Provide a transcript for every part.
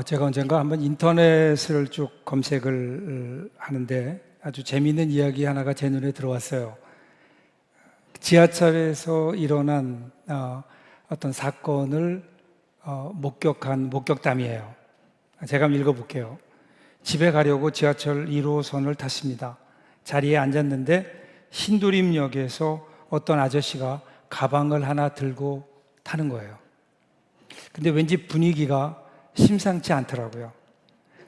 제가 언젠가 한번 인터넷을 쭉 검색을 하는데 아주 재미있는 이야기 하나가 제 눈에 들어왔어요. 지하철에서 일어난 어떤 사건을 목격한 목격담이에요. 제가 한번 읽어볼게요. 집에 가려고 지하철 1호선을 탔습니다. 자리에 앉았는데 신도림역에서 어떤 아저씨가 가방을 하나 들고 타는 거예요. 근데 왠지 분위기가 심상치 않더라고요.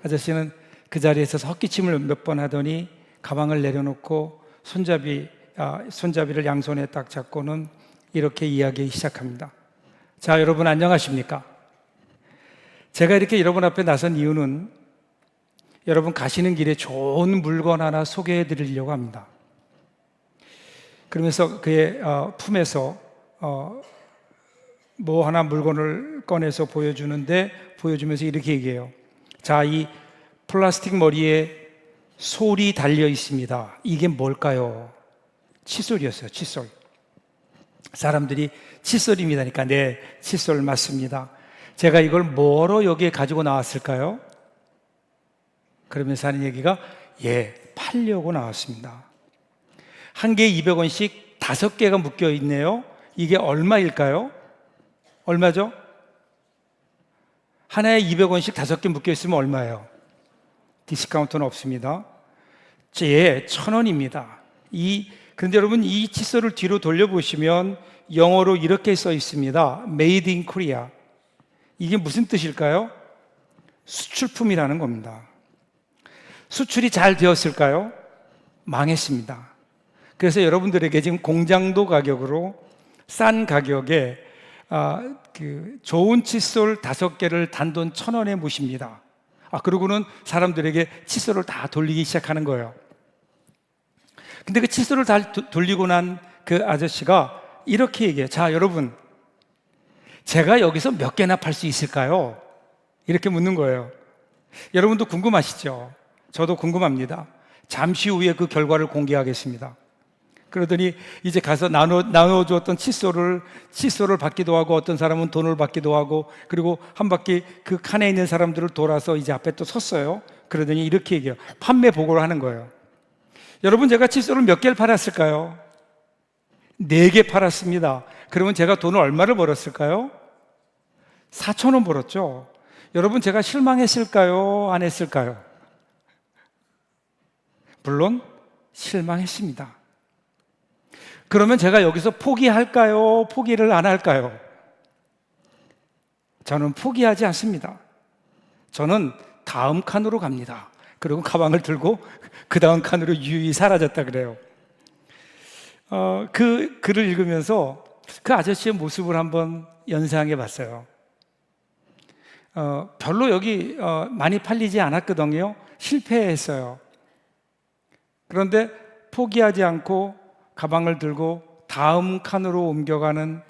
아저씨는 그 자리에서 헛기침을 몇 번 하더니 가방을 내려놓고 손잡이를 양손에 딱 잡고는 이렇게 이야기 시작합니다. 자, 여러분 안녕하십니까? 제가 이렇게 여러분 앞에 나선 이유는 여러분 가시는 길에 좋은 물건 하나 소개해 드리려고 합니다. 그러면서 그의 품에서 뭐 하나 물건을 꺼내서 보여주면서 이렇게 얘기해요. 자, 이 플라스틱 머리에 솔이 달려 있습니다. 이게 뭘까요? 칫솔이었어요. 칫솔. 사람들이 칫솔입니다니까 네, 칫솔 맞습니다. 제가 이걸 뭐로 여기에 가지고 나왔을까요? 그러면서 하는 얘기가 팔려고 나왔습니다. 한 개에 200원씩 5개가 묶여 있네요. 이게 얼마일까요? 얼마죠? 하나에 200원씩 5개 묶여 있으면 얼마예요? 디스카운트는 없습니다. 1,000원입니다. 그런데 여러분 이 칫솔을 뒤로 돌려보시면 영어로 이렇게 써 있습니다. Made in Korea. 이게 무슨 뜻일까요? 수출품이라는 겁니다. 수출이 잘 되었을까요? 망했습니다. 그래서 여러분들에게 지금 공장도 가격으로 싼 가격에 좋은 칫솔 5개를 단돈 1,000원에 모십니다. 그러고는 사람들에게 칫솔을 다 돌리기 시작하는 거예요. 근데 그 칫솔을 다 돌리고 난 그 아저씨가 이렇게 얘기해요. 자, 여러분, 제가 여기서 몇 개나 팔 수 있을까요? 이렇게 묻는 거예요. 여러분도 궁금하시죠? 저도 궁금합니다. 잠시 후에 그 결과를 공개하겠습니다. 그러더니 이제 가서 나눠주었던 칫솔을 받기도 하고 어떤 사람은 돈을 받기도 하고 그리고 한 바퀴 그 칸에 있는 사람들을 돌아서 이제 앞에 또 섰어요. 그러더니 이렇게 얘기해요. 판매 보고를 하는 거예요. 여러분, 제가 칫솔을 몇 개를 팔았을까요? 4개 팔았습니다. 그러면 제가 돈을 얼마를 벌었을까요? 4,000원 벌었죠. 여러분, 제가 실망했을까요? 안 했을까요? 물론 실망했습니다. 그러면 제가 여기서 포기할까요? 포기를 안 할까요? 저는 포기하지 않습니다. 저는 다음 칸으로 갑니다. 그리고 가방을 들고 그 다음 칸으로 유유히 사라졌다 그래요. 그 글을 읽으면서 그 아저씨의 모습을 한번 연상해 봤어요. 별로 여기 많이 팔리지 않았거든요. 실패했어요. 그런데 포기하지 않고 가방을 들고 다음 칸으로 옮겨가는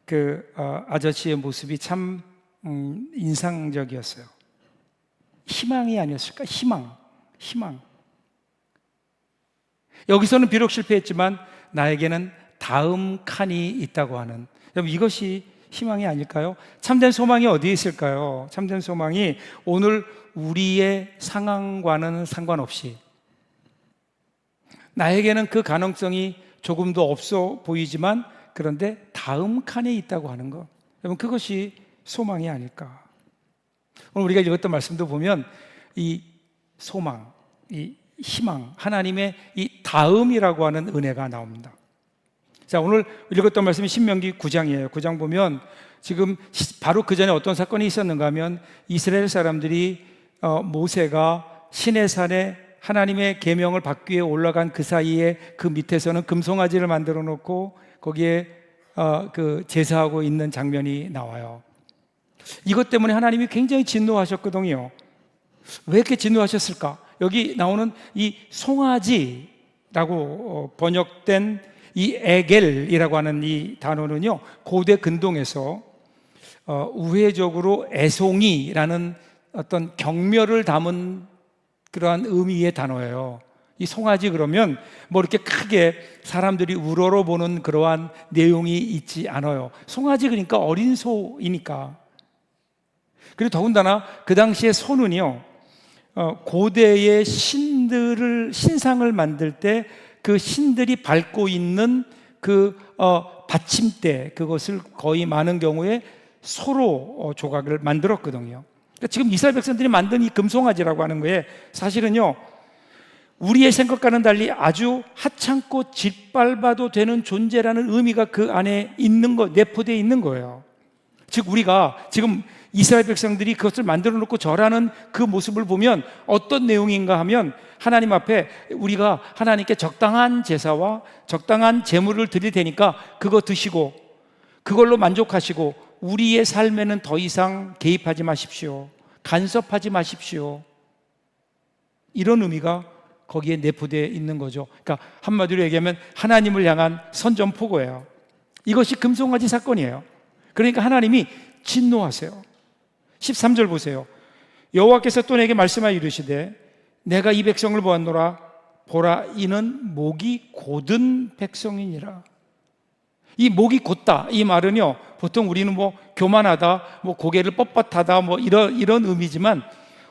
그 아저씨의 모습이 참 인상적이었어요. 희망이 아니었을까? 희망. 여기서는 비록 실패했지만 나에게는 다음 칸이 있다고 하는, 여러분, 이것이 희망이 아닐까요? 참된 소망이 어디에 있을까요? 참된 소망이 오늘 우리의 상황과는 상관없이 나에게는 그 가능성이 조금도 없어 보이지만 그런데 다음 칸에 있다고 하는 것, 여러분, 그것이 소망이 아닐까. 오늘 우리가 읽었던 말씀도 보면 이 소망, 이 희망, 하나님의 이 다음이라고 하는 은혜가 나옵니다. 자, 오늘 읽었던 말씀이 신명기 9장이에요. 9장 보면 지금 바로 그 전에 어떤 사건이 있었는가 하면 이스라엘 사람들이 모세가 시내산에 하나님의 계명을 받기 위해 올라간 그 사이에 그 밑에서는 금송아지를 만들어 놓고 거기에 그 제사하고 있는 장면이 나와요. 이것 때문에 하나님이 굉장히 진노하셨거든요. 왜 이렇게 진노하셨을까? 여기 나오는 이 송아지라고 번역된 이 에겔이라고 하는 이 단어는요, 고대 근동에서 우회적으로 애송이라는 어떤 경멸을 담은 그러한 의미의 단어예요. 이 송아지 그러면 뭐 이렇게 크게 사람들이 우러러 보는 그러한 내용이 있지 않아요. 송아지 그러니까 어린 소이니까. 그리고 더군다나 그 당시에 소는요, 고대의 신상을 만들 때 그 신들이 밟고 있는 그 받침대, 그것을 거의 많은 경우에 소로 조각을 만들었거든요. 그러니까 지금 이스라엘 백성들이 만든 이 금송아지라고 하는 거에 사실은요, 우리의 생각과는 달리 아주 하찮고 짓밟아도 되는 존재라는 의미가 그 안에 있는 거, 내포되어 있는 거예요. 즉 우리가 지금 이스라엘 백성들이 그것을 만들어 놓고 절하는 그 모습을 보면 어떤 내용인가 하면, 하나님 앞에 우리가 하나님께 적당한 제사와 적당한 제물을 드릴 테니까 그거 드시고 그걸로 만족하시고 우리의 삶에는 더 이상 개입하지 마십시오, 간섭하지 마십시오, 이런 의미가 거기에 내포되어 있는 거죠. 그러니까 한마디로 얘기하면 하나님을 향한 선전포고예요. 이것이 금송아지 사건이에요. 그러니까 하나님이 진노하세요. 13절 보세요. 여호와께서 또 내게 말씀하여 이르시되 내가 이 백성을 보았노라. 보라, 이는 목이 곧은 백성이니라. 이 목이 곧다, 이 말은요, 보통 우리는 뭐 교만하다, 뭐 고개를 뻣뻣하다, 뭐 이런 의미지만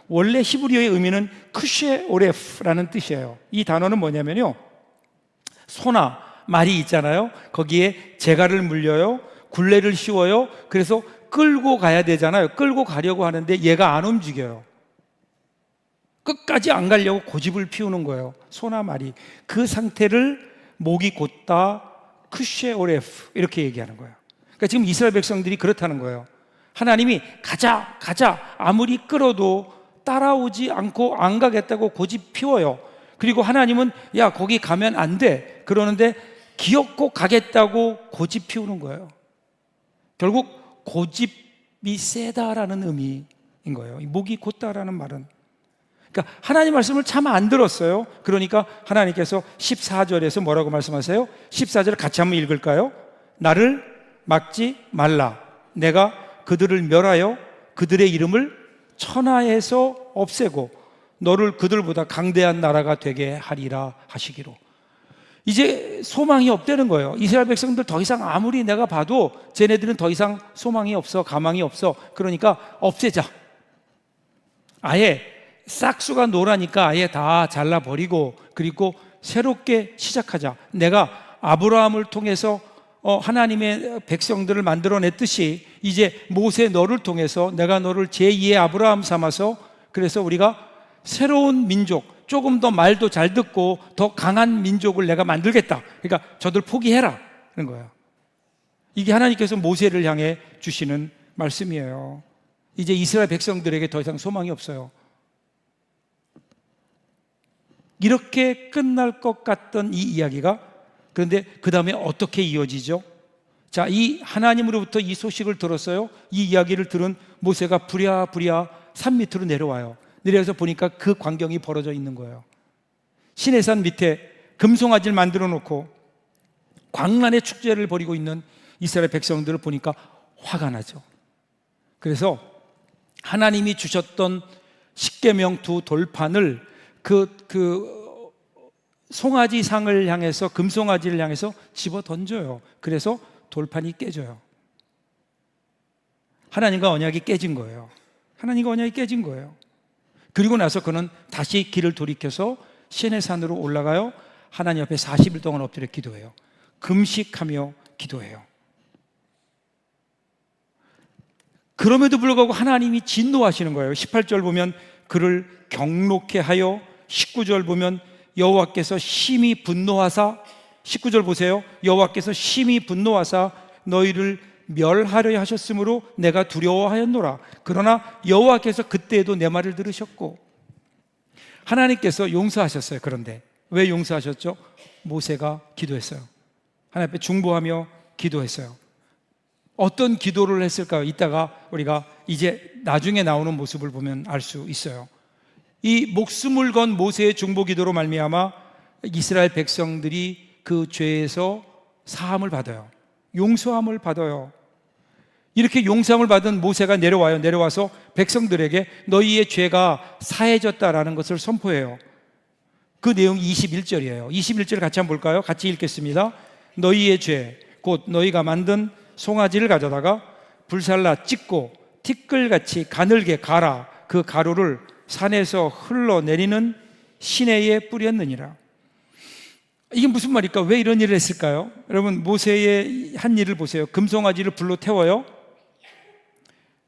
원래 히브리어의 의미는 크쉐 오레프라는 뜻이에요. 이 단어는 뭐냐면요, 소나 말이 있잖아요. 거기에 재갈을 물려요, 굴레를 씌워요. 그래서 끌고 가야 되잖아요. 끌고 가려고 하는데 얘가 안 움직여요. 끝까지 안 가려고 고집을 피우는 거예요, 소나 말이. 그 상태를 목이 곧다, 크쉐 오레프, 이렇게 얘기하는 거예요. 그러니까 지금 이스라엘 백성들이 그렇다는 거예요. 하나님이 가자 아무리 끌어도 따라오지 않고 안 가겠다고 고집 피워요. 그리고 하나님은 야, 거기 가면 안 돼 그러는데 기어코 가겠다고 고집 피우는 거예요. 결국 고집이 세다라는 의미인 거예요, 목이 곧다라는 말은. 그러니까 하나님 말씀을 참 안 들었어요. 그러니까 하나님께서 14절에서 뭐라고 말씀하세요? 14절 같이 한번 읽을까요? 나를 막지 말라. 내가 그들을 멸하여 그들의 이름을 천하에서 없애고 너를 그들보다 강대한 나라가 되게 하리라 하시기로. 이제 소망이 없다는 거예요. 이스라엘 백성들 더 이상 아무리 내가 봐도 쟤네들은 더 이상 소망이 없어, 가망이 없어. 그러니까 없애자. 아예 싹수가 노라니까 아예 다 잘라버리고 그리고 새롭게 시작하자. 내가 아브라함을 통해서 하나님의 백성들을 만들어냈듯이 이제 모세 너를 통해서 내가 너를 제2의 아브라함 삼아서, 그래서 우리가 새로운 민족, 조금 더 말도 잘 듣고 더 강한 민족을 내가 만들겠다. 그러니까 저들 포기해라 그런 거예요. 이게 하나님께서 모세를 향해 주시는 말씀이에요. 이제 이스라엘 백성들에게 더 이상 소망이 없어요. 이렇게 끝날 것 같던 이 이야기가, 그런데 그 다음에 어떻게 이어지죠? 자, 이 하나님으로부터 이 소식을 들었어요. 이 이야기를 들은 모세가 부랴부랴 산 밑으로 내려와요. 내려와서 보니까 그 광경이 벌어져 있는 거예요. 시내산 밑에 금송아지를 만들어 놓고 광란의 축제를 벌이고 있는 이스라엘 백성들을 보니까 화가 나죠. 그래서 하나님이 주셨던 십계명 두 돌판을 그 송아지 상을 향해서, 금송아지를 향해서 집어 던져요. 그래서 돌판이 깨져요. 하나님과 언약이 깨진 거예요. 하나님과 언약이 깨진 거예요. 그리고 나서 그는 다시 길을 돌이켜서 시내산으로 올라가요. 하나님 앞에 40일 동안 엎드려 기도해요. 금식하며 기도해요. 그럼에도 불구하고 하나님이 진노하시는 거예요. 18절 보면 그를 경록케 하여, 19절 보면 여호와께서 심히 분노하사, 19절 보세요. 여호와께서 심히 분노하사 너희를 멸하려 하셨으므로 내가 두려워하였노라. 그러나 여호와께서 그때에도 내 말을 들으셨고, 하나님께서 용서하셨어요. 그런데 왜 용서하셨죠? 모세가 기도했어요. 하나님 앞에 중보하며 기도했어요. 어떤 기도를 했을까요? 이따가 우리가 이제 나중에 나오는 모습을 보면 알 수 있어요. 이 목숨을 건 모세의 중보 기도로 말미암아 이스라엘 백성들이 그 죄에서 사함을 받아요. 용서함을 받아요. 이렇게 용서함을 받은 모세가 내려와요. 내려와서 백성들에게 너희의 죄가 사해졌다라는 것을 선포해요. 그 내용이 21절이에요. 21절 같이 한번 볼까요? 같이 읽겠습니다. 너희의 죄, 곧 너희가 만든 송아지를 가져다가 불살라 찢고 티끌같이 가늘게 갈아 그 가루를 산에서 흘러내리는 시내에 뿌렸느니라. 이게 무슨 말일까? 왜 이런 일을 했을까요? 여러분, 모세의 한 일을 보세요. 금송아지를 불로 태워요.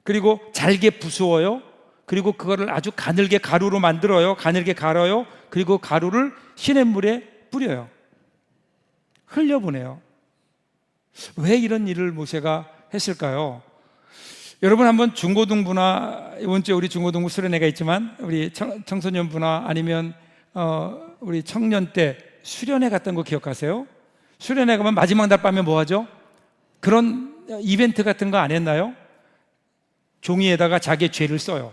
그리고 잘게 부수어요. 그리고 그거를 아주 가늘게 가루로 만들어요. 가늘게 갈아요. 그리고 가루를 시냇물에 뿌려요. 흘려보내요. 왜 이런 일을 모세가 했을까요? 여러분, 한번 중고등부나, 이번 주에 우리 중고등부 수련회가 있지만 우리 청소년부나 아니면 우리 청년 때 수련회 갔던 거 기억하세요? 수련회 가면 마지막 날 밤에 뭐 하죠? 그런 이벤트 같은 거 안 했나요? 종이에다가 자기의 죄를 써요.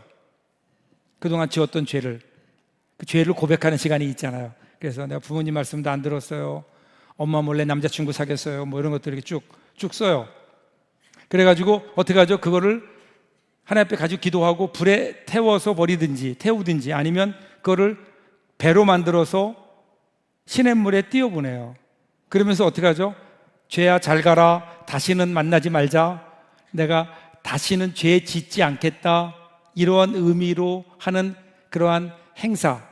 그동안 지었던 죄를, 그 죄를 고백하는 시간이 있잖아요. 그래서 내가 부모님 말씀도 안 들었어요, 엄마 몰래 남자친구 사귀었어요, 뭐 이런 것들 이렇게 쭉 써요. 그래가지고 어떻게 하죠? 그거를 하나님 앞에 가지고 기도하고 불에 태워서 태우든지 아니면 그거를 배로 만들어서 시냇물에 띄워보내요. 그러면서 어떻게 하죠? 죄야 잘 가라, 다시는 만나지 말자, 내가 다시는 죄 짓지 않겠다, 이러한 의미로 하는 그러한 행사.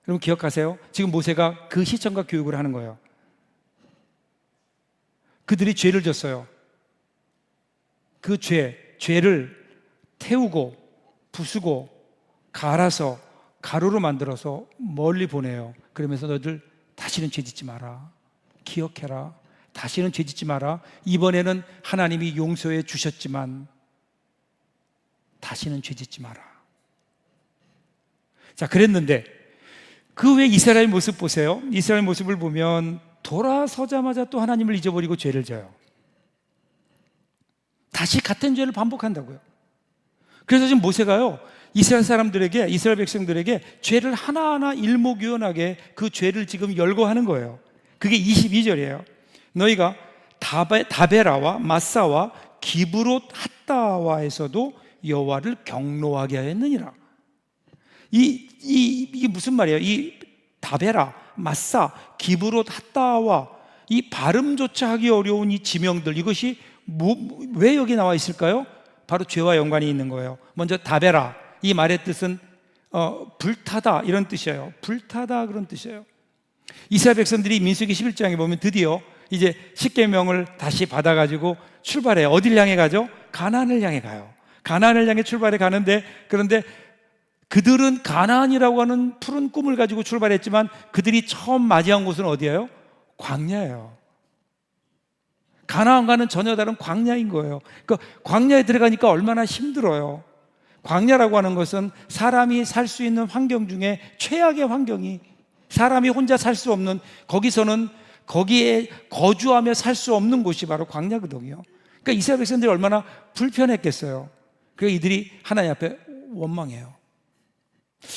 여러분 기억하세요? 지금 모세가 그 시청과 교육을 하는 거예요. 그들이 죄를 졌어요. 그 죄를 태우고 부수고 갈아서 가루로 만들어서 멀리 보내요. 그러면서 너희들 다시는 죄 짓지 마라, 기억해라, 다시는 죄 짓지 마라. 이번에는 하나님이 용서해 주셨지만 다시는 죄 짓지 마라. 자, 그랬는데 그 외 이스라엘 모습 보세요. 이스라엘 모습을 보면 돌아서자마자 또 하나님을 잊어버리고 죄를 져요. 다시 같은 죄를 반복한다고요. 그래서 지금 모세가요, 이스라엘 사람들에게, 이스라엘 백성들에게 죄를 하나하나 일목요연하게 그 죄를 지금 열거하는 거예요. 그게 22절이에요. 너희가 다베라와 마사와 기브롯 핫다와에서도 여호와를 경노하게 하였느니라. 이게 무슨 말이에요? 이 다베라, 마사, 기브롯 핫다와, 이 발음조차 하기 어려운 이 지명들, 이것이 왜 여기 나와 있을까요? 바로 죄와 연관이 있는 거예요. 먼저 다베라, 이 말의 뜻은 불타다 이런 뜻이에요. 불타다 그런 뜻이에요. 이스라엘 백성들이 민수기 11장에 보면 드디어 이제 십계명을 다시 받아가지고 출발해요. 어딜 향해 가죠? 가나안을 향해 가요. 가나안을 향해 출발해 가는데, 그런데 그들은 가나안이라고 하는 푸른 꿈을 가지고 출발했지만 그들이 처음 맞이한 곳은 어디예요? 광야예요. 가나안과는 전혀 다른 광야인 거예요. 그러니까 광야에 들어가니까 얼마나 힘들어요. 광야라고 하는 것은 사람이 살 수 있는 환경 중에 최악의 환경이, 사람이 혼자 살 수 없는, 거기서는 거기에 거주하며 살 수 없는 곳이 바로 광야거든요. 그러니까 이스라엘 백성들이 얼마나 불편했겠어요. 그래서 이들이 하나님 앞에 원망해요.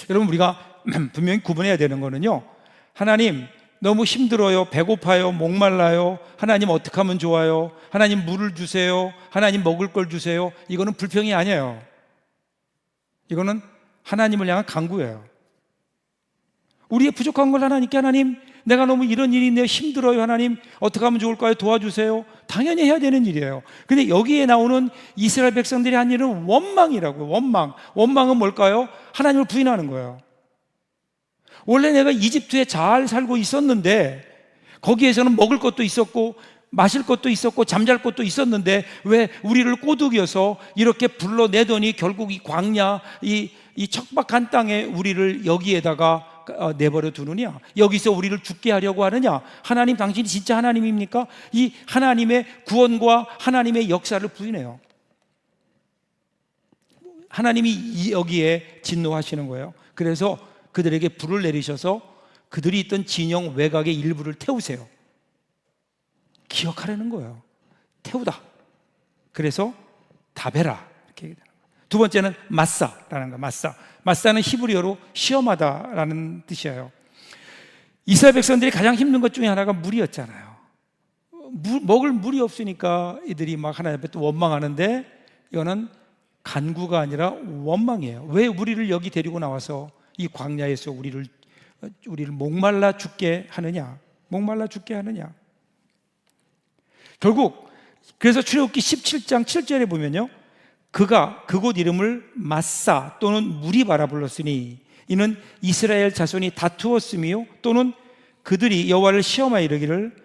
여러분, 우리가 분명히 구분해야 되는 거는요, 하나님 너무 힘들어요, 배고파요, 목말라요, 하나님 어떻게 하면 좋아요, 하나님 물을 주세요, 하나님 먹을 걸 주세요, 이거는 불평이 아니에요. 이거는 하나님을 향한 간구예요. 우리의 부족한 걸 하나님께, 하나님 내가 너무 이런 일이 있네요, 힘들어요, 하나님 어떻게 하면 좋을까요, 도와주세요, 당연히 해야 되는 일이에요. 근데 여기에 나오는 이스라엘 백성들이 한 일은 원망이라고요. 원망은 뭘까요? 하나님을 부인하는 거예요. 원래 내가 이집트에 잘 살고 있었는데, 거기에서는 먹을 것도 있었고 마실 것도 있었고 잠잘 것도 있었는데 왜 우리를 꼬드겨서 이렇게 불러내더니 결국 이 광야, 이 척박한 땅에 우리를 여기에다가 내버려 두느냐, 여기서 우리를 죽게 하려고 하느냐. 하나님, 당신이 진짜 하나님입니까? 이 하나님의 구원과 하나님의 역사를 부인해요. 하나님이 여기에 진노하시는 거예요. 그래서 그들에게 불을 내리셔서 그들이 있던 진영 외곽의 일부를 태우세요. 기억하라는 거예요. 태우다. 그래서 다베라 이렇게 얘기하는 거예요. 두 번째는 마사라는 거예요. 마사는 히브리어로 시험하다라는 뜻이에요. 이스라엘 백성들이 가장 힘든 것 중에 하나가 물이었잖아요. 먹을 물이 없으니까 이들이 막 하나님 앞에 또 원망하는데, 이거는 간구가 아니라 원망이에요. 왜 우리를 여기 데리고 나와서 이 광야에서 우리를 목말라 죽게 하느냐, 목말라 죽게 하느냐. 결국 그래서 출애굽기 17장 7절에 보면요, 그가 그곳 이름을 마사 또는 무리바라 불렀으니 이는 이스라엘 자손이 다투었으며 또는 그들이 여호와를 시험하여 이르기를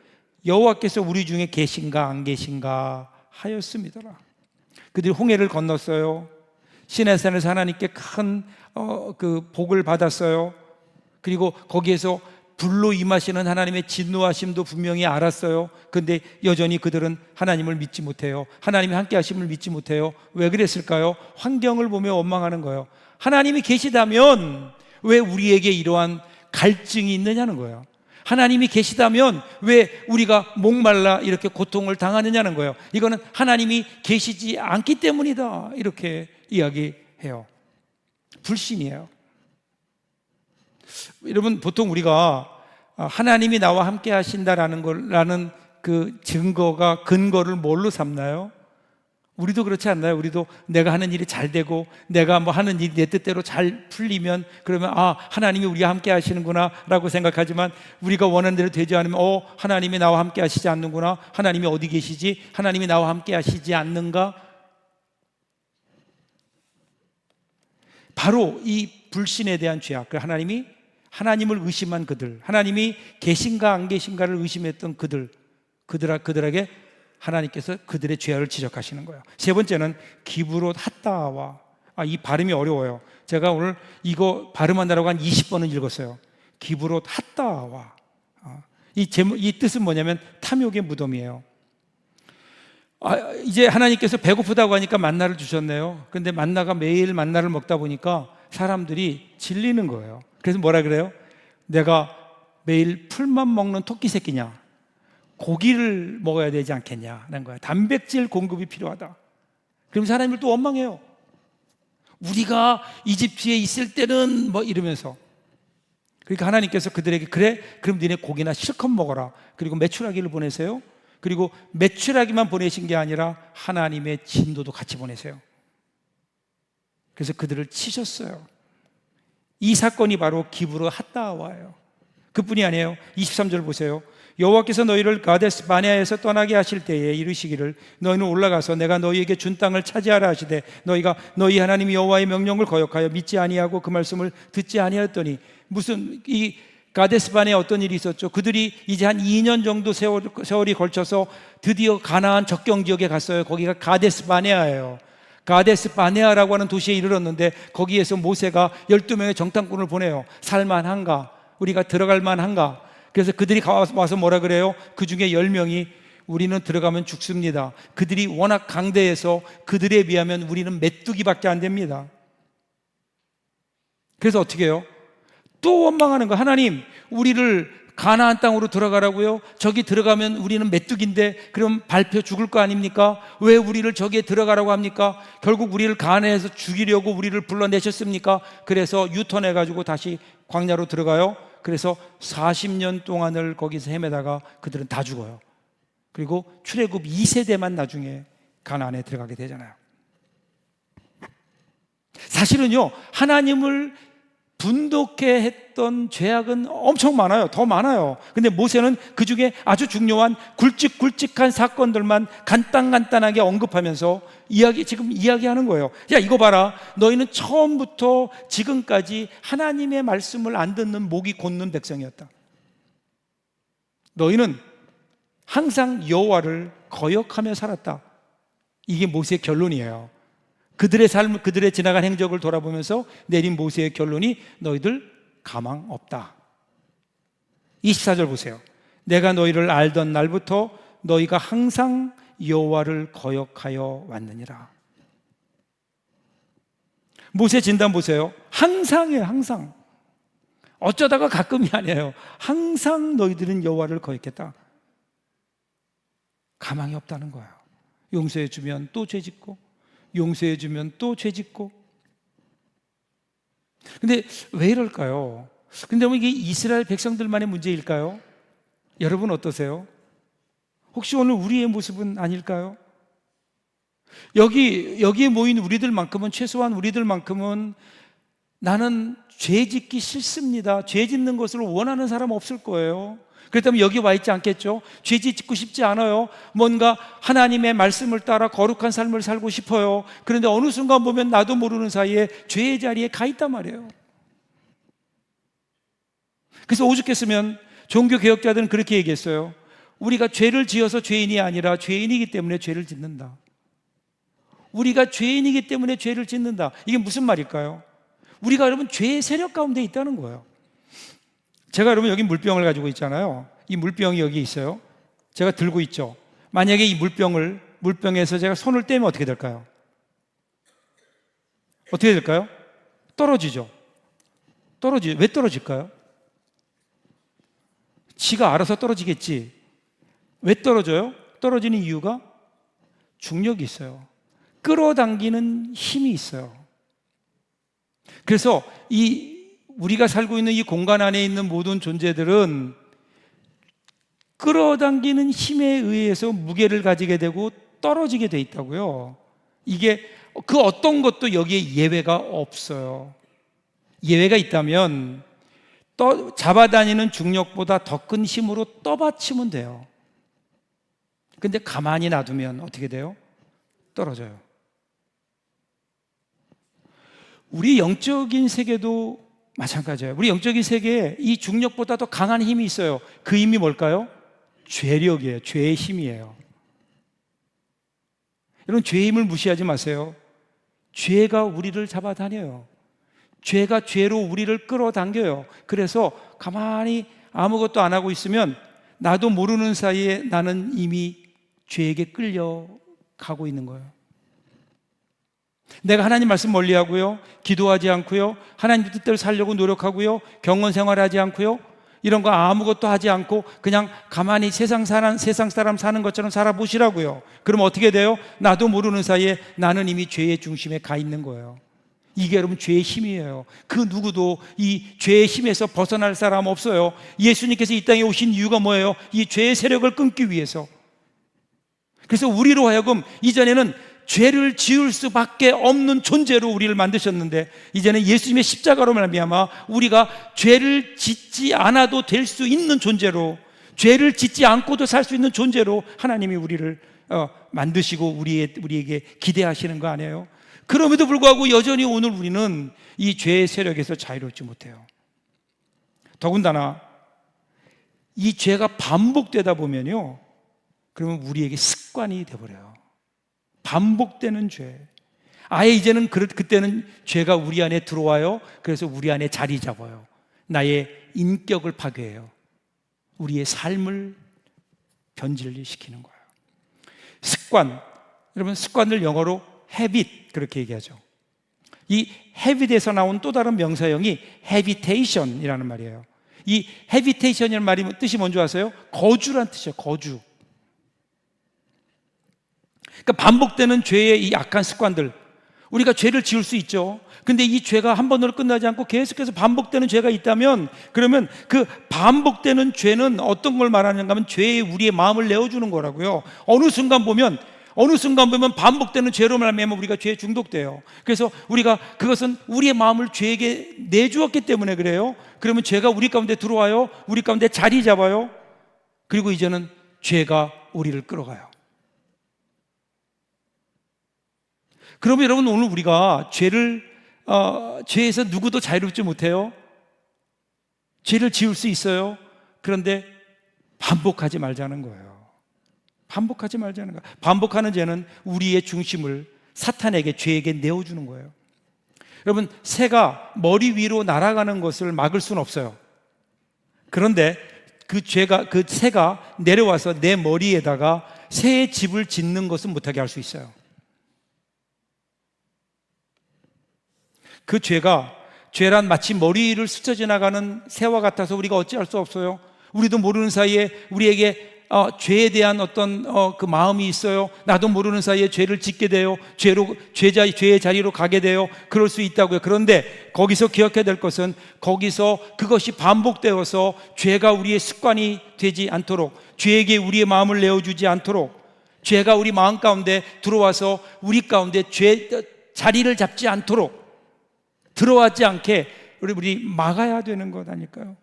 여호와께서 우리 중에 계신가 안 계신가 하였습니다라. 그들이 홍해를 건넜어요. 시내산에서 하나님께 큰 그 복을 받았어요. 그리고 거기에서 불로 임하시는 하나님의 진노하심도 분명히 알았어요. 그런데 여전히 그들은 하나님을 믿지 못해요. 하나님이 함께 하심을 믿지 못해요. 왜 그랬을까요? 환경을 보며 원망하는 거예요. 하나님이 계시다면 왜 우리에게 이러한 갈증이 있느냐는 거예요. 하나님이 계시다면 왜 우리가 목말라 이렇게 고통을 당하느냐는 거예요. 이거는 하나님이 계시지 않기 때문이다, 이렇게 이야기해요. 불신이에요. 여러분, 보통 우리가 하나님이 나와 함께 하신다라는 그 근거를 뭘로 삼나요? 우리도 그렇지 않나요? 우리도 내가 하는 일이 잘 되고 내가 뭐 하는 일이 내 뜻대로 잘 풀리면 그러면 하나님이 우리와 함께 하시는구나 라고 생각하지만, 우리가 원하는 대로 되지 않으면 하나님이 나와 함께 하시지 않는구나, 하나님이 어디 계시지, 하나님이 나와 함께 하시지 않는가. 바로 이 불신에 대한 죄악, 하나님을 의심한 그들, 하나님이 계신가 안 계신가를 의심했던 그들에게 하나님께서 그들의 죄악을 지적하시는 거예요. 세 번째는 기브롯 핫다와, 이 발음이 어려워요. 제가 오늘 이거 발음한다라고 한 20번은 읽었어요. 기브롯 핫다와. 이 뜻은 뭐냐면 탐욕의 무덤이에요. 이제 하나님께서 배고프다고 하니까 만나를 주셨네요. 그런데 매일 만나를 먹다 보니까 사람들이 질리는 거예요. 그래서 뭐라 그래요? 내가 매일 풀만 먹는 토끼 새끼냐, 고기를 먹어야 되지 않겠냐는 거야. 단백질 공급이 필요하다. 그럼 하나님을 또 원망해요. 우리가 이집트에 있을 때는 이러면서. 그러니까 하나님께서 그들에게 그래? 그럼 니네 고기나 실컷 먹어라. 그리고 메추라기를 보내세요. 그리고 메추라기만 보내신 게 아니라 하나님의 진도도 같이 보내세요. 그래서 그들을 치셨어요. 이 사건이 바로 기브롯 핫다와예요. 그뿐이 아니에요. 23절 보세요. 여호와께서 너희를 가데스 바네아에서 떠나게 하실 때에 이르시기를 너희는 올라가서 내가 너희에게 준 땅을 차지하라 하시되 너희가 너희 하나님 여호와의 명령을 거역하여 믿지 아니하고 그 말씀을 듣지 아니하였더니, 무슨 이 가데스 바네아에 어떤 일이 있었죠? 그들이 이제 한 2년 정도 세월이 걸쳐서 드디어 가나안 적경 지역에 갔어요. 거기가 가데스 바네아예요. 가데스 바네아라고 하는 도시에 이르렀는데 거기에서 모세가 12명의 정탐꾼을 보내요. 살만한가? 우리가 들어갈 만한가? 그래서 그들이 와서 뭐라 그래요? 그 중에 10명이 우리는 들어가면 죽습니다. 그들이 워낙 강대해서 그들에 비하면 우리는 메뚜기밖에 안 됩니다. 그래서 어떻게 해요? 또 원망하는 거. 하나님, 우리를 가나안 땅으로 들어가라고요? 저기 들어가면 우리는 메뚜기인데 그럼 밟혀 죽을 거 아닙니까? 왜 우리를 저기에 들어가라고 합니까? 결국 우리를 가나안에서 죽이려고 우리를 불러내셨습니까? 그래서 유턴해가지고 다시 광야로 들어가요. 그래서 40년 동안을 거기서 헤매다가 그들은 다 죽어요. 그리고 출애굽 2세대만 나중에 가나안에 들어가게 되잖아요. 사실은요, 하나님을 분독해 했던 죄악은 엄청 많아요. 더 많아요. 근데 모세는 그 중에 아주 중요한 굵직굵직한 사건들만 간단하게 언급하면서 지금 이야기하는 거예요. 야, 이거 봐라. 너희는 처음부터 지금까지 하나님의 말씀을 안 듣는 목이 곧는 백성이었다. 너희는 항상 여호와를 거역하며 살았다. 이게 모세의 결론이에요. 그들의 삶, 그들의 지나간 행적을 돌아보면서 내린 모세의 결론이 너희들 가망 없다. 24절 보세요. 내가 너희를 알던 날부터 너희가 항상 여호와를 거역하여 왔느니라. 모세 진단 보세요. 항상이에요. 항상. 어쩌다가 가끔이 아니에요. 항상 너희들은 여호와를 거역했다. 가망이 없다는 거예요. 용서해 주면 또 죄짓고, 용서해 주면 또 죄짓고. 근데 왜 이럴까요? 근데 이게 이스라엘 백성들만의 문제일까요? 여러분 어떠세요? 혹시 오늘 우리의 모습은 아닐까요? 여기에 모인 우리들만큼은, 최소한 우리들만큼은 나는 죄 짓기 싫습니다, 죄 짓는 것을 원하는 사람 없을 거예요. 그렇다면 여기 와 있지 않겠죠? 죄 짓고 싶지 않아요. 뭔가 하나님의 말씀을 따라 거룩한 삶을 살고 싶어요. 그런데 어느 순간 보면 나도 모르는 사이에 죄의 자리에 가 있단 말이에요. 그래서 오죽했으면 종교개혁자들은 그렇게 얘기했어요. 우리가 죄를 지어서 죄인이 아니라 죄인이기 때문에 죄를 짓는다. 우리가 죄인이기 때문에 죄를 짓는다. 이게 무슨 말일까요? 우리가 여러분 죄의 세력 가운데 있다는 거예요. 제가 여러분 여기 물병을 가지고 있잖아요. 이 물병이 여기 있어요. 제가 들고 있죠. 만약에 이 물병에서 제가 손을 떼면 어떻게 될까요? 어떻게 될까요? 떨어지죠. 왜 떨어질까요? 지가 알아서 떨어지겠지. 왜 떨어져요? 떨어지는 이유가 중력이 있어요. 끌어당기는 힘이 있어요. 그래서 우리가 살고 있는 이 공간 안에 있는 모든 존재들은 끌어당기는 힘에 의해서 무게를 가지게 되고 떨어지게 돼 있다고요. 이게 그 어떤 것도 여기에 예외가 없어요. 예외가 있다면 잡아다니는 중력보다 더 큰 힘으로 떠받치면 돼요. 근데 가만히 놔두면 어떻게 돼요? 떨어져요. 우리 영적인 세계도 마찬가지예요. 우리 영적인 세계에 이 중력보다 더 강한 힘이 있어요. 그 힘이 뭘까요? 죄력이에요. 죄의 힘이에요. 여러분, 죄의 힘을 무시하지 마세요. 죄가 우리를 잡아다녀요. 죄가 죄로 우리를 끌어당겨요. 그래서 가만히 아무것도 안 하고 있으면 나도 모르는 사이에 나는 이미 죄에게 끌려가고 있는 거예요. 내가 하나님 말씀 멀리하고요, 기도하지 않고요, 하나님 뜻대로 살려고 노력하고요, 경건 생활하지 않고요, 이런 거 아무것도 하지 않고 그냥 가만히 세상 사람 사는 것처럼 살아보시라고요. 그럼 어떻게 돼요? 나도 모르는 사이에 나는 이미 죄의 중심에 가 있는 거예요. 이게 여러분 죄의 힘이에요. 그 누구도 이 죄의 힘에서 벗어날 사람 없어요. 예수님께서 이 땅에 오신 이유가 뭐예요? 이 죄의 세력을 끊기 위해서. 그래서 우리로 하여금 이전에는 죄를 지을 수밖에 없는 존재로 우리를 만드셨는데 이제는 예수님의 십자가로 말미암아 우리가 죄를 짓지 않아도 될 수 있는 존재로, 죄를 짓지 않고도 살 수 있는 존재로 하나님이 우리를 만드시고 우리에게 기대하시는 거 아니에요? 그럼에도 불구하고 여전히 오늘 우리는 이 죄의 세력에서 자유롭지 못해요. 더군다나 이 죄가 반복되다 보면요, 그러면 우리에게 습관이 되어버려요. 반복되는 죄. 아예 이제는 그때는 죄가 우리 안에 들어와요. 그래서 우리 안에 자리 잡아요. 나의 인격을 파괴해요. 우리의 삶을 변질시키는 거예요. 습관. 여러분, 습관을 영어로 habit 그렇게 얘기하죠. 이 habit에서 나온 또 다른 명사형이 habitation이라는 말이에요. 이 habitation이라는 말이 뜻이 뭔지 아세요? 거주란 뜻이에요. 거주. 그러니까 반복되는 죄의 이 악한 습관들, 우리가 죄를 지을 수 있죠. 근데 이 죄가 한 번으로 끝나지 않고 계속해서 반복되는 죄가 있다면, 그러면 그 반복되는 죄는 어떤 걸 말하는가 하면 죄에 우리의 마음을 내어주는 거라고요. 어느 순간 보면 반복되는 죄로 말미암아 우리가 죄에 중독돼요. 그래서 우리가 그것은 우리의 마음을 죄에게 내주었기 때문에 그래요. 그러면 죄가 우리 가운데 들어와요. 우리 가운데 자리 잡아요. 그리고 이제는 죄가 우리를 끌어가요. 그러면 여러분, 오늘 우리가 죄에서 누구도 자유롭지 못해요. 죄를 지을 수 있어요. 그런데 반복하지 말자는 거예요. 반복하지 말자는 거예요. 반복하는 죄는 우리의 중심을 사탄에게, 죄에게 내어주는 거예요. 여러분, 새가 머리 위로 날아가는 것을 막을 수는 없어요. 그런데 그 새가 내려와서 내 머리에다가 새의 집을 짓는 것은 못하게 할 수 있어요. 그 죄란 마치 머리를 스쳐 지나가는 새와 같아서 우리가 어찌할 수 없어요. 우리도 모르는 사이에 우리에게 죄에 대한 어떤 그 마음이 있어요. 나도 모르는 사이에 죄를 짓게 돼요. 죄의 자리로 가게 돼요. 그럴 수 있다고요. 그런데 거기서 기억해야 될 것은, 거기서 그것이 반복되어서 죄가 우리의 습관이 되지 않도록, 죄에게 우리의 마음을 내어주지 않도록, 죄가 우리 마음 가운데 들어와서 우리 가운데 자리를 잡지 않도록, 들어왔지 않게 우리 막아야 되는 것 아닐까요?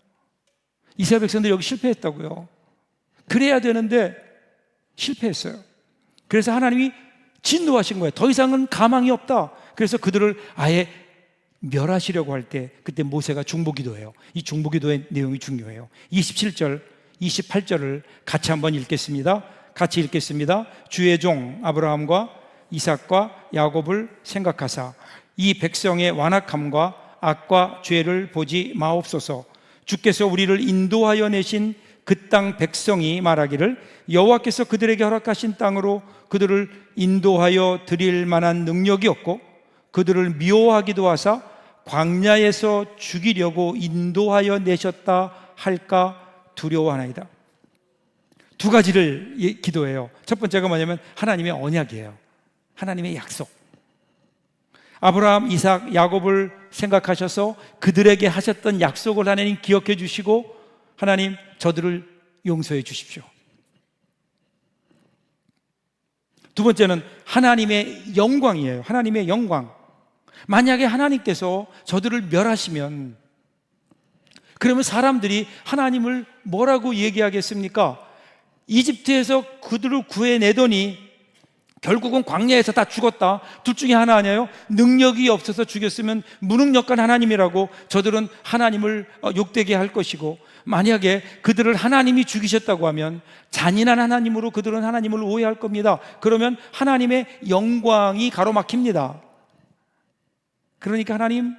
이스라엘 백성들이 여기 실패했다고요. 그래야 되는데 실패했어요. 그래서 하나님이 진노하신 거예요. 더 이상은 가망이 없다. 그래서 그들을 아예 멸하시려고 할 때 그때 모세가 중보기도해요. 이 중보기도의 내용이 중요해요. 27절, 28절을 같이 한번 읽겠습니다. 같이 읽겠습니다. 주의 종 아브라함과 이삭과 야곱을 생각하사 이 백성의 완악함과 악과 죄를 보지 마옵소서. 주께서 우리를 인도하여 내신 그 땅 백성이 말하기를 여호와께서 그들에게 허락하신 땅으로 그들을 인도하여 드릴 만한 능력이 없고 그들을 미워하기도 하사 광야에서 죽이려고 인도하여 내셨다 할까 두려워하나이다. 두 가지를 기도해요. 첫 번째가 뭐냐면 하나님의 언약이에요. 하나님의 약속. 아브라함, 이삭, 야곱을 생각하셔서 그들에게 하셨던 약속을 하나님 기억해 주시고 하나님 저들을 용서해 주십시오. 두 번째는 하나님의 영광이에요. 하나님의 영광. 만약에 하나님께서 저들을 멸하시면 그러면 사람들이 하나님을 뭐라고 얘기하겠습니까? 이집트에서 그들을 구해내더니 결국은 광야에서 다 죽었다. 둘 중에 하나 아니에요? 능력이 없어서 죽였으면 무능력한 하나님이라고 저들은 하나님을 욕되게 할 것이고, 만약에 그들을 하나님이 죽이셨다고 하면 잔인한 하나님으로 그들은 하나님을 오해할 겁니다. 그러면 하나님의 영광이 가로막힙니다. 그러니까 하나님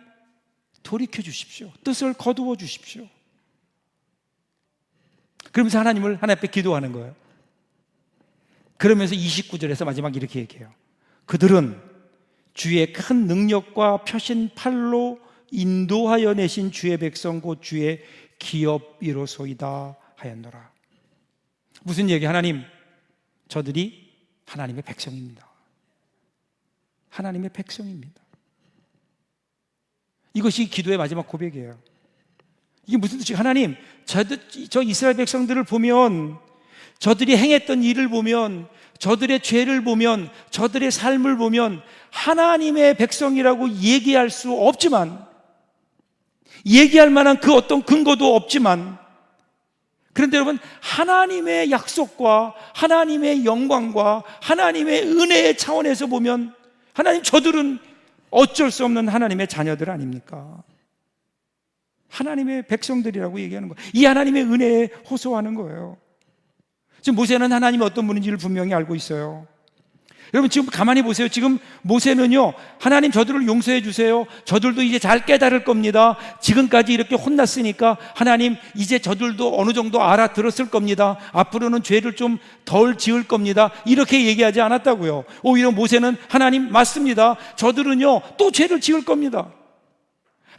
돌이켜 주십시오. 뜻을 거두어 주십시오. 그러면서 하나님 앞에 기도하는 거예요. 그러면서 29절에서 마지막 이렇게 얘기해요. 그들은 주의 큰 능력과 펴신 팔로 인도하여 내신 주의 백성 곧 주의 기업이로소이다 하였노라. 무슨 얘기? 하나님, 저들이 하나님의 백성입니다. 하나님의 백성입니다. 이것이 기도의 마지막 고백이에요. 이게 무슨 뜻이에요? 하나님, 저 이스라엘 백성들을 보면, 저들이 행했던 일을 보면, 저들의 죄를 보면, 저들의 삶을 보면 하나님의 백성이라고 얘기할 수 없지만, 얘기할 만한 그 어떤 근거도 없지만, 그런데 여러분, 하나님의 약속과 하나님의 영광과 하나님의 은혜의 차원에서 보면 하나님, 저들은 어쩔 수 없는 하나님의 자녀들 아닙니까? 하나님의 백성들이라고 얘기하는 거예요. 이 하나님의 은혜에 호소하는 거예요. 지금 모세는 하나님이 어떤 분인지를 분명히 알고 있어요. 여러분, 지금 가만히 보세요. 지금 모세는요, 하나님 저들을 용서해 주세요. 저들도 이제 잘 깨달을 겁니다. 지금까지 이렇게 혼났으니까 하나님 이제 저들도 어느 정도 알아들었을 겁니다. 앞으로는 죄를 좀 덜 지을 겁니다. 이렇게 얘기하지 않았다고요. 오히려 모세는 하나님 맞습니다. 저들은요 또 죄를 지을 겁니다.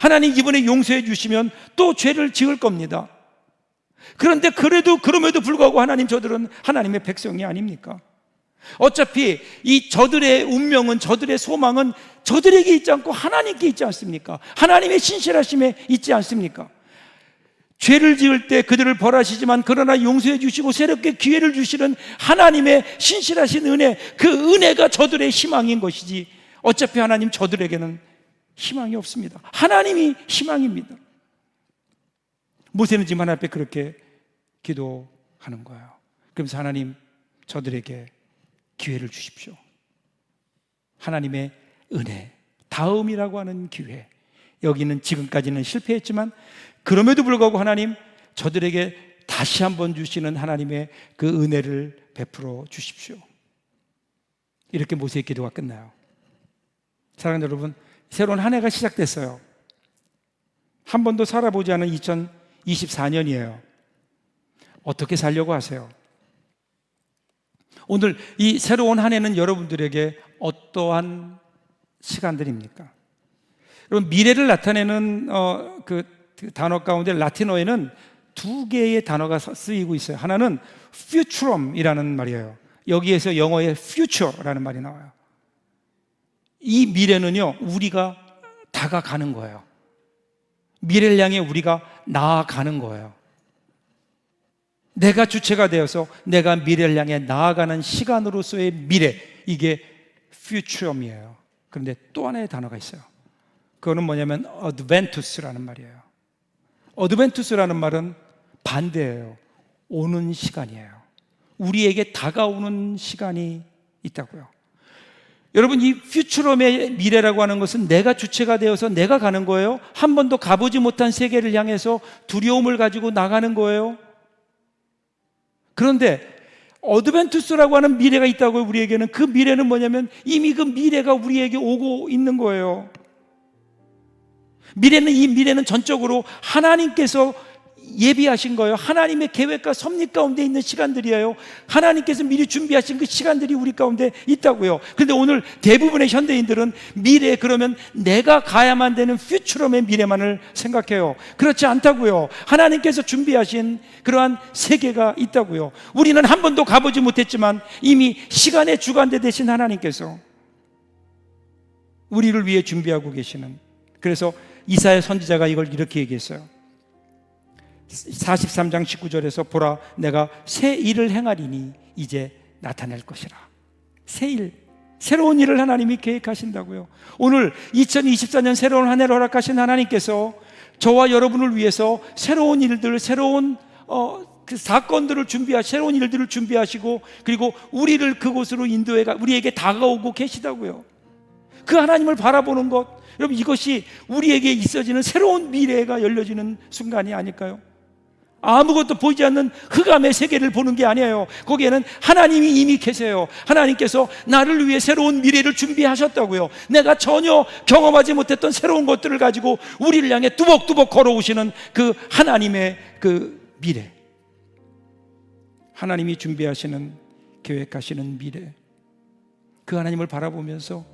하나님 이번에 용서해 주시면 또 죄를 지을 겁니다. 그런데 그럼에도 불구하고 하나님, 저들은 하나님의 백성이 아닙니까? 어차피 이 저들의 운명은, 저들의 소망은 저들에게 있지 않고 하나님께 있지 않습니까? 하나님의 신실하심에 있지 않습니까? 죄를 지을 때 그들을 벌하시지만 그러나 용서해 주시고 새롭게 기회를 주시는 하나님의 신실하신 은혜, 그 은혜가 저들의 희망인 것이지, 어차피 하나님 저들에게는 희망이 없습니다. 하나님이 희망입니다. 모세는 지금 하나님 앞에 그렇게 기도하는 거예요. 그러면서 하나님, 저들에게 기회를 주십시오. 하나님의 은혜, 다음이라고 하는 기회. 여기는 지금까지는 실패했지만 그럼에도 불구하고 하나님, 저들에게 다시 한번 주시는 하나님의 그 은혜를 베풀어 주십시오. 이렇게 모세의 기도가 끝나요. 사랑하는 여러분, 새로운 한 해가 시작됐어요. 한 번도 살아보지 않은 2024년이에요. 어떻게 살려고 하세요? 오늘 이 새로운 한 해는 여러분들에게 어떠한 시간들입니까? 여러분, 미래를 나타내는 그 단어 가운데 라틴어에는 두 개의 단어가 쓰이고 있어요. 하나는 futurum이라는 말이에요. 여기에서 영어의 future라는 말이 나와요. 이 미래는요, 우리가 다가가는 거예요. 미래를 향해 우리가 나아가는 거예요. 내가 주체가 되어서 내가 미래를 향해 나아가는 시간으로서의 미래, 이게 futurum이에요. 그런데 또 하나의 단어가 있어요. 그거는 뭐냐면 adventus라는 말이에요. adventus라는 말은 반대예요. 오는 시간이에요. 우리에게 다가오는 시간이 있다고요. 여러분, 이 퓨처럼의 미래라고 하는 것은 내가 주체가 되어서 내가 가는 거예요. 한 번도 가보지 못한 세계를 향해서 두려움을 가지고 나가는 거예요. 그런데 어드벤투스라고 하는 미래가 있다고요. 우리에게는. 그 미래는 뭐냐면 이미 그 미래가 우리에게 오고 있는 거예요. 이 미래는 전적으로 하나님께서 예비하신 거예요. 하나님의 계획과 섭리 가운데 있는 시간들이에요. 하나님께서 미리 준비하신 그 시간들이 우리 가운데 있다고요. 그런데 오늘 대부분의 현대인들은 미래, 그러면 내가 가야만 되는 퓨처럼의 미래만을 생각해요. 그렇지 않다고요. 하나님께서 준비하신 그러한 세계가 있다고요. 우리는 한 번도 가보지 못했지만 이미 시간의 주관대 되신 하나님께서 우리를 위해 준비하고 계시는, 그래서 이사야 선지자가 이걸 이렇게 얘기했어요. 43장 19절에서 보라, 내가 새 일을 행하리니 이제 나타낼 것이라. 새 일, 새로운 일을 하나님이 계획하신다고요. 오늘 2024년 새로운 한 해를 허락하신 하나님께서 저와 여러분을 위해서 새로운 일들, 새로운 그 사건들을 새로운 일들을 준비하시고, 그리고 우리를 그곳으로 인도해 우리에게 다가오고 계시다고요. 그 하나님을 바라보는 것, 여러분, 이것이 우리에게 있어지는 새로운 미래가 열려지는 순간이 아닐까요? 아무것도 보이지 않는 흑암의 세계를 보는 게 아니에요. 거기에는 하나님이 이미 계세요. 하나님께서 나를 위해 새로운 미래를 준비하셨다고요. 내가 전혀 경험하지 못했던 새로운 것들을 가지고 우리를 향해 뚜벅뚜벅 걸어오시는 그 하나님의 그 미래, 하나님이 준비하시는, 계획하시는 미래, 그 하나님을 바라보면서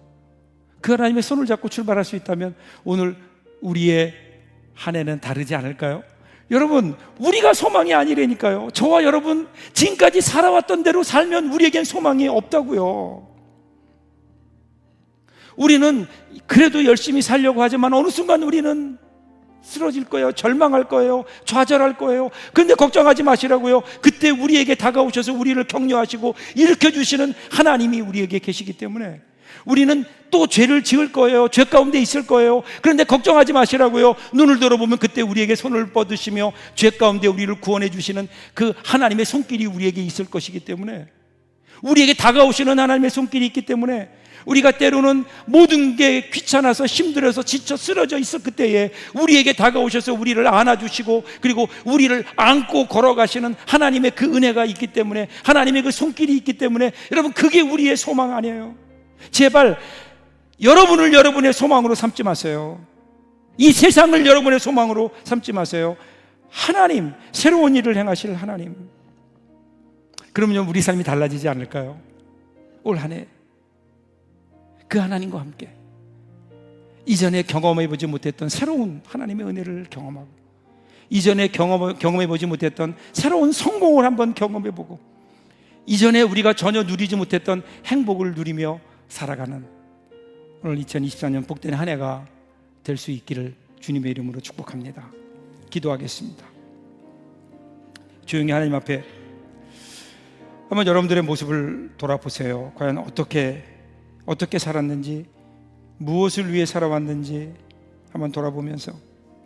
그 하나님의 손을 잡고 출발할 수 있다면 오늘 우리의 한 해는 다르지 않을까요? 여러분, 우리가 소망이 아니라니까요. 저와 여러분 지금까지 살아왔던 대로 살면 우리에겐 소망이 없다고요. 우리는 그래도 열심히 살려고 하지만 어느 순간 우리는 쓰러질 거예요. 절망할 거예요. 좌절할 거예요. 그런데 걱정하지 마시라고요. 그때 우리에게 다가오셔서 우리를 격려하시고 일으켜주시는 하나님이 우리에게 계시기 때문에 우리는 또 죄를 지을 거예요. 죄 가운데 있을 거예요. 그런데 걱정하지 마시라고요. 눈을 들어보면 그때 우리에게 손을 뻗으시며 죄 가운데 우리를 구원해 주시는 그 하나님의 손길이 우리에게 있을 것이기 때문에, 우리에게 다가오시는 하나님의 손길이 있기 때문에, 우리가 때로는 모든 게 귀찮아서 힘들어서 지쳐 쓰러져 있을 그때에 우리에게 다가오셔서 우리를 안아주시고, 그리고 우리를 안고 걸어가시는 하나님의 그 은혜가 있기 때문에, 하나님의 그 손길이 있기 때문에, 여러분, 그게 우리의 소망 아니에요? 제발 여러분을 여러분의 소망으로 삼지 마세요. 이 세상을 여러분의 소망으로 삼지 마세요. 하나님, 새로운 일을 행하실 하나님, 그러면 우리 삶이 달라지지 않을까요? 올 한 해 그 하나님과 함께 이전에 경험해보지 못했던 새로운 하나님의 은혜를 경험하고, 이전에 경험해보지 못했던 새로운 성공을 한번 경험해보고, 이전에 우리가 전혀 누리지 못했던 행복을 누리며 살아가는 오늘 2024년 복된 한 해가 될 수 있기를 주님의 이름으로 축복합니다. 기도하겠습니다. 조용히 하나님 앞에 한번 여러분들의 모습을 돌아보세요. 과연 어떻게 살았는지, 무엇을 위해 살아왔는지 한번 돌아보면서